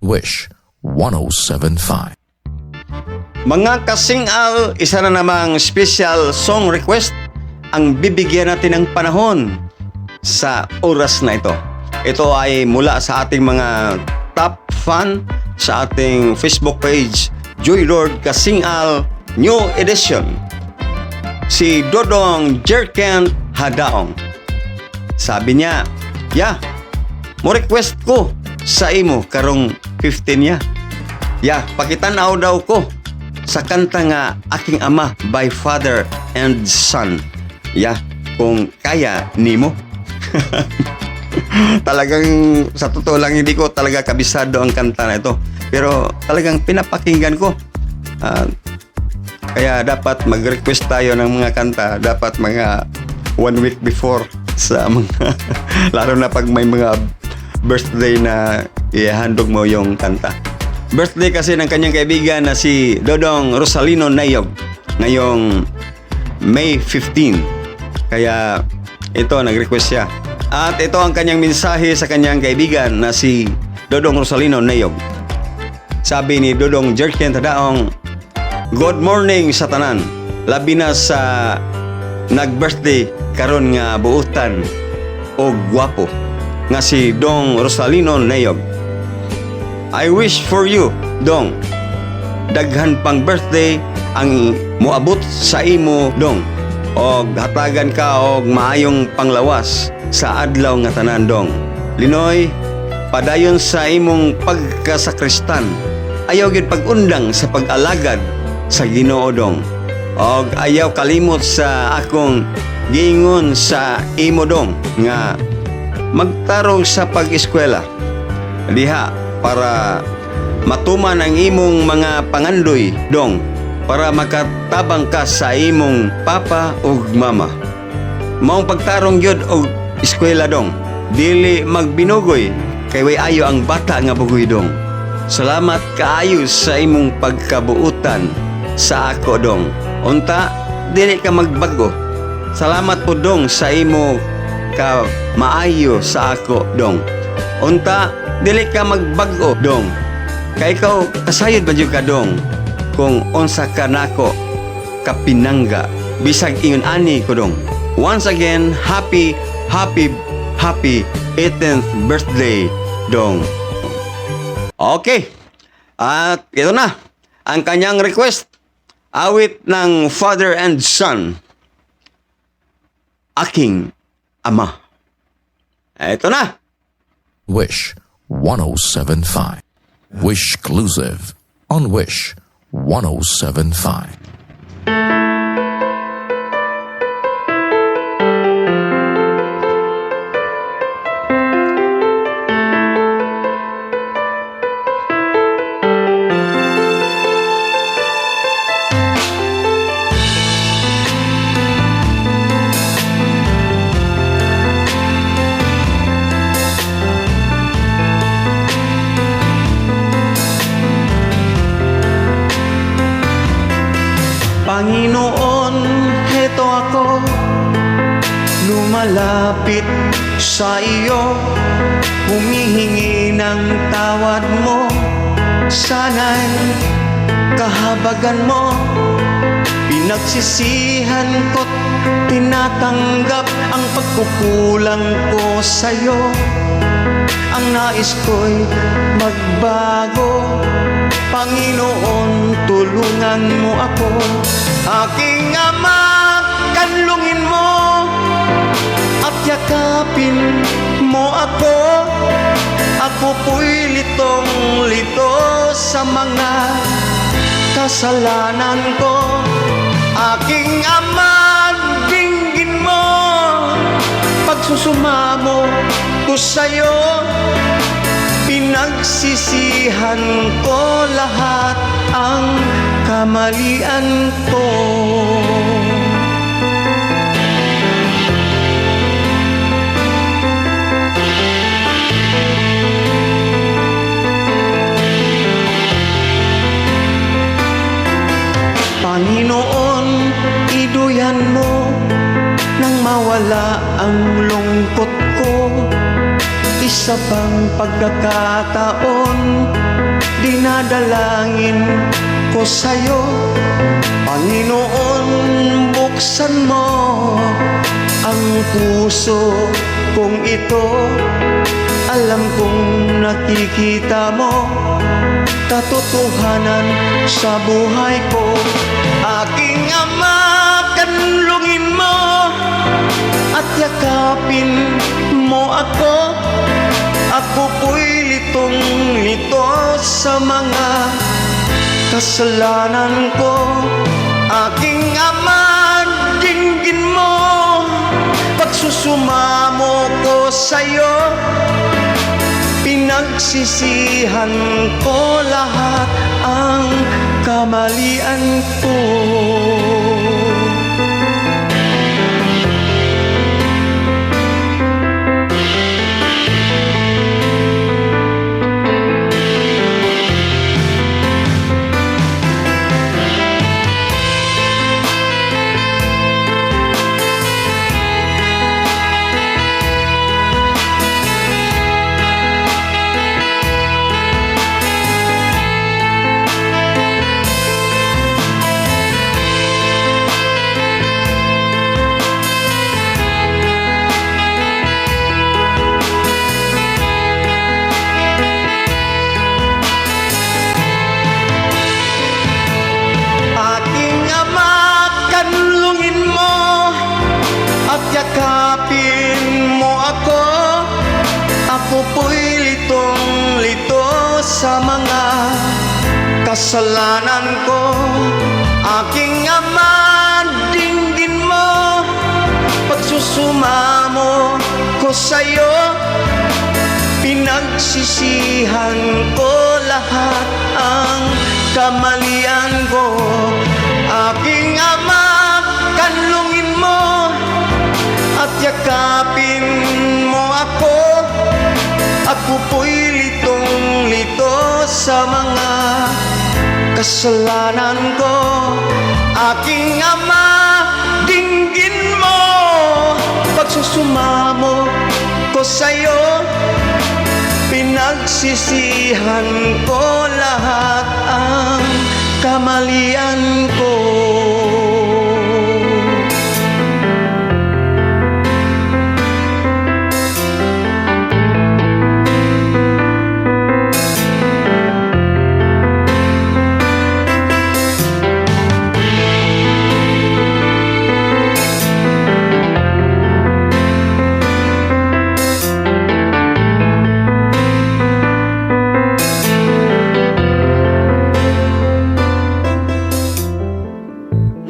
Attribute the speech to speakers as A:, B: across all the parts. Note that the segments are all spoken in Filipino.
A: Wish 1075.
B: Mga kasingal, isa na namang special song request ang bibigyan natin ng panahon sa oras na ito. Ito ay mula sa ating mga top fan sa ating Facebook page, Joy Lord Kasingal New Edition. Si Dodong Jerken Hadaong. Sabi niya, mo request ko sa imo karong 15 niya. Pakitanaw daw ko sa kanta nga Aking Ama by Father and Son. Kung kaya nimo. Talagang sa totoo lang hindi ko talaga kabisado ang kanta na ito. Pero talagang pinapakinggan ko. Kaya dapat mag-request tayo ng mga kanta. Dapat mga 1 week before sa mga lalo na pag may mga birthday na ihandog mo yung kanta. Birthday kasi ng kanyang kaibigan na si Dodong Rosalino Nayog ngayong May 15. Kaya ito, nag-request siya. At ito ang kanyang mensahe sa kanyang kaibigan na si Dodong Rosalino Nayog. Sabi ni Dodong Jerken Tadaong, "Good morning sa tanan, labi na sa nag-birthday karon nga buutan o gwapo nga si Dong Rosalino Nayog. I wish for you, Dong, daghan pang birthday ang moabot sa imo, Dong, og hatagan ka og maayong panglawas sa adlaw nga tanan, Dong. Linoy, padayon sa imong pagkasakristan, ayaw gid pag-undang sa pag-alagad sa Ginoo, Dong. Og ayaw kalimot sa akong giingon sa imo, Dong, nga magtarong sa pag-eskwela diha para matuman ang imong mga pangandoy, Dong, para makatabang ka sa imong papa ug mama. Maong pagtarong yun og eskwela, Dong, dili magbinugoy kay way ayo ang bata nga bugoy, Dong. Salamat kaayo sa imong pagkabuutan sa ako, Dong. Unta, dili ka magbago. Salamat po, Dong, sa imo ka maayo sa ako, Dong. Unta, dili ka magbago, Dong. Kay ikaw kasayod ba jud ka, Dong, kung unsa ka nako kapinangga bisag ingon ani ko, Dong. Once again, happy 18th birthday, Dong." Okay. At ito na ang kanyang request. Awit ng Father and Son, Aking Ama. Ito na.
A: Wish 1075. Wish exclusive on Wish 1075.
B: Panginoon, heto ako, lumalapit sa iyo, humihingi ng tawad mo, sana'y kahabagan mo. Pinagsisihan ko't tinatanggap ang pagkukulang ko sa'yo. Ang nais ko'y magbago, Panginoon, tulungan mo ako. Aking Ama, kanlungin mo at yakapin mo ako. Ako po'y litong-lito sa mga kasalanan ko. Aking Ama, dinggin mo pagsusumamo ko sa'yo. Pinagsisihan ko lahat ang kamalian ko. Panginoon, iduyan mo nang mawala ang lungkot ko. Isa pang pagkakataon Dinadalangin ko sa'yo, Panginoon, buksan mo ang puso kong ito. Alam kong nakikita mo katotohanan sa buhay ko. Aking Ama, kanlungin mo at yakapin mo ako. Ako po'y litong-lito sa mga kasalanan ko. Aking Ama, dinggin mo pagsusumamo ko sa'yo. Pinagsisihan ko lahat ang kamalian ko. Yakapin mo ako. Ako po'y litong-lito sa mga kasalanan ko. Aking Ama, dinggin mo pagsusumamo ko sa'yo. Pinagsisihan ko lahat ang kamalian ko. Aking Ama, kanlungin mo at yakapin mo ako. Ako po'y litong-lito sa mga kasalanan ko. Aking Ama, dinggin mo pagsusumamo ko sa'yo. Pinagsisihan ko lahat ang kamalian ko.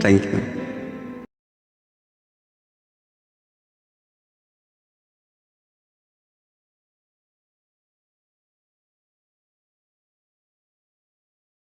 B: Thank you.